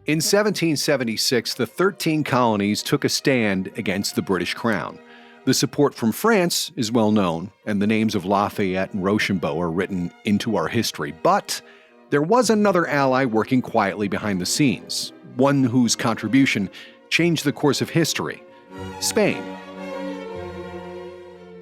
In 1776, the 13 colonies took a stand against the British Crown. The support from France is well known, and the names of Lafayette and Rochambeau are written into our history. But there was another ally working quietly behind the scenes, one whose contribution changed the course of history: Spain.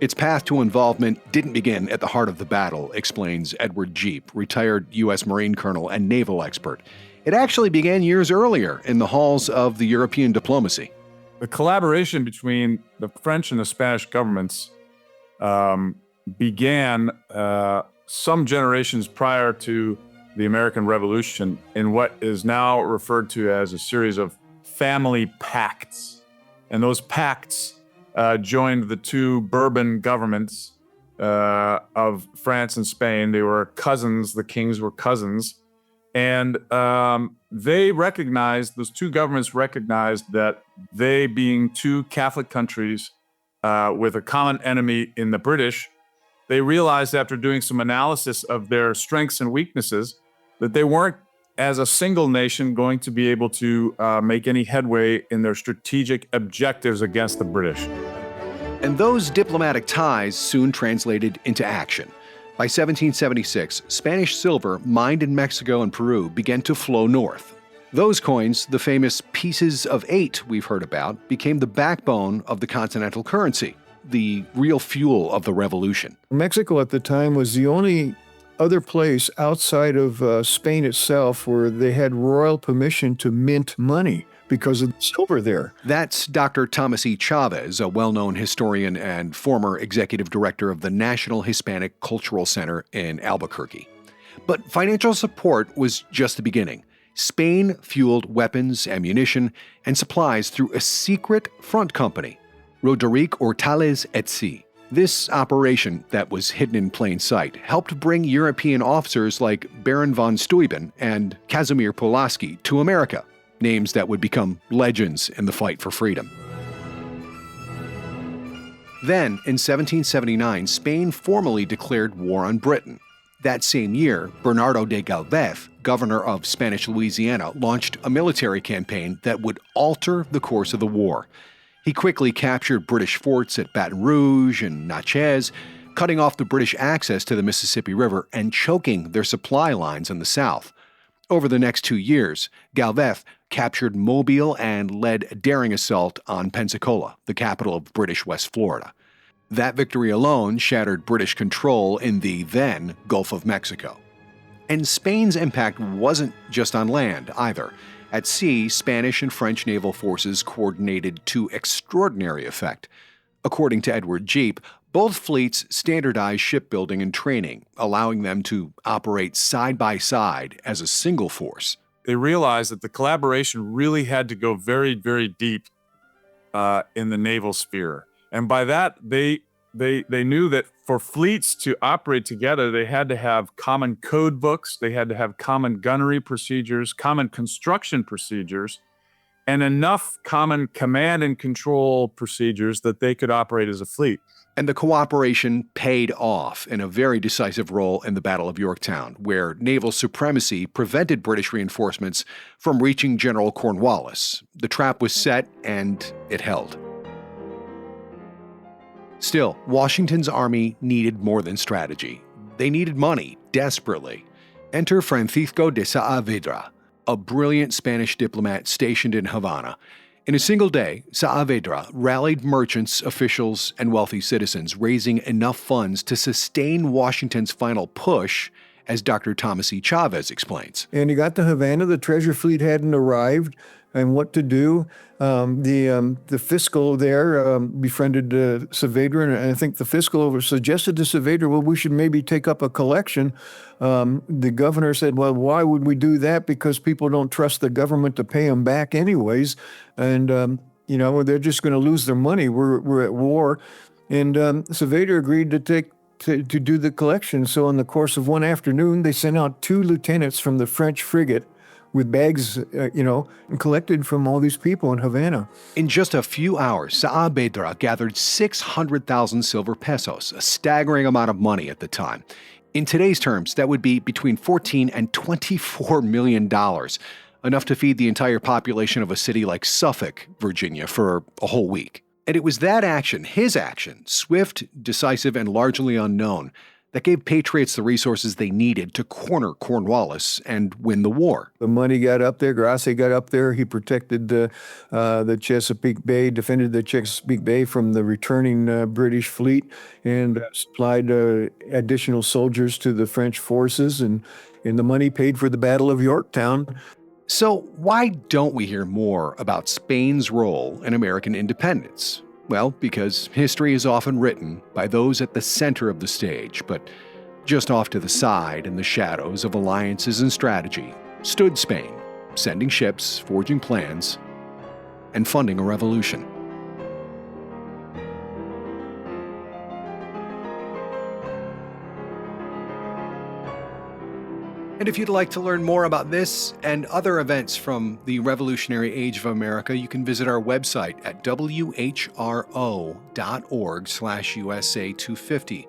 Its path to involvement didn't begin at the heart of the battle, explains Edward Jeep, retired U.S. Marine colonel and naval expert. It actually began years earlier in the halls of the European diplomacy. The collaboration between the French and the Spanish governments began some generations prior to the American Revolution in what is now referred to as a series of family pacts. And those pacts joined the two Bourbon governments of France and Spain. They were cousins. The kings were cousins. And they recognized, those two governments recognized that they, being two Catholic countries with a common enemy in the British, they realized after doing some analysis of their strengths and weaknesses that they weren't, as a single nation, going to be able to make any headway in their strategic objectives against the British. And those diplomatic ties soon translated into action. By 1776, Spanish silver mined in Mexico and Peru began to flow north. Those coins, the famous pieces of 8 we've heard about, became the backbone of the continental currency, the real fuel of the revolution. Mexico at the time was the only other place outside of Spain itself where they had royal permission to mint money because of the silver there. That's Dr. Thomas E. Chavez, a well-known historian and former executive director of the National Hispanic Cultural Center in Albuquerque. But financial support was just the beginning. Spain fueled weapons, ammunition, and supplies through a secret front company, Roderick Hortales et Cie. This operation, that was hidden in plain sight, helped bring European officers like Baron von Steuben and Casimir Pulaski to America, names that would become legends in the fight for freedom. Then, in 1779, Spain formally declared war on Britain. That same year, Bernardo de Galvez, governor of Spanish Louisiana, launched a military campaign that would alter the course of the war. He quickly captured British forts at Baton Rouge and Natchez, cutting off the British access to the Mississippi River and choking their supply lines in the south. Over the next 2 years, Galvez captured Mobile and led a daring assault on Pensacola, the capital of British West Florida. That victory alone shattered British control in the then Gulf of Mexico. And Spain's impact wasn't just on land either. At sea, Spanish and French naval forces coordinated to extraordinary effect. According to Edward Jeep, both fleets standardized shipbuilding and training, allowing them to operate side by side as a single force. They realized that the collaboration really had to go very, very deep in the naval sphere. And by that, they knew that for fleets to operate together, they had to have common code books, they had to have common gunnery procedures, common construction procedures, and enough common command and control procedures that they could operate as a fleet. And the cooperation paid off in a very decisive role in the Battle of Yorktown, where naval supremacy prevented British reinforcements from reaching General Cornwallis. The trap was set, and it held. Still, Washington's army needed more than strategy. They needed money, desperately. Enter Francisco de Saavedra, a brilliant Spanish diplomat stationed in Havana. In a single day, Saavedra rallied merchants, officials, and wealthy citizens, raising enough funds to sustain Washington's final push, as Dr. Thomas E. Chavez explains. And he got to Havana. The treasure fleet hadn't arrived, and what to do. The fiscal there befriended Saavedra, and I think the fiscal suggested to Saavedra, well, we should maybe take up a collection. The governor said, well, why would we do that? Because people don't trust the government to pay them back anyways, and they're just going to lose their money. We're at war, and Saavedra agreed to do the collection. So in the course of one afternoon, they sent out 2 lieutenants from the French frigate with bags, and collected from all these people in Havana. In just a few hours, Saavedra gathered 600,000 silver pesos, a staggering amount of money at the time. In today's terms, that would be between $14 and $24 million, enough to feed the entire population of a city like Suffolk, Virginia, for a whole week. And it was that action, his action, swift, decisive, and largely unknown, that gave patriots the resources they needed to corner Cornwallis and win the war. The money got up there. Grasse got up there. He protected the Chesapeake Bay, defended the Chesapeake Bay from the returning British fleet, and supplied additional soldiers to the French forces. And the money paid for the Battle of Yorktown. So why don't we hear more about Spain's role in American independence? Well, because history is often written by those at the center of the stage, but just off to the side in the shadows of alliances and strategy stood Spain, sending ships, forging plans, and funding a revolution. And if you'd like to learn more about this and other events from the Revolutionary Age of America, you can visit our website at WHRO.org/USA250.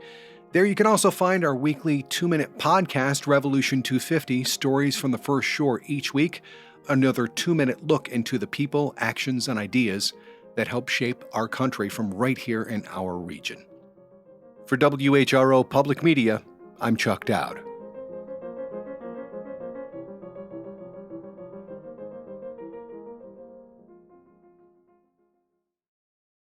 There you can also find our weekly 2-minute podcast, Revolution 250, stories from the first shore each week, another 2-minute look into the people, actions, and ideas that help shape our country from right here in our region. For WHRO Public Media, I'm Chuck Dowd.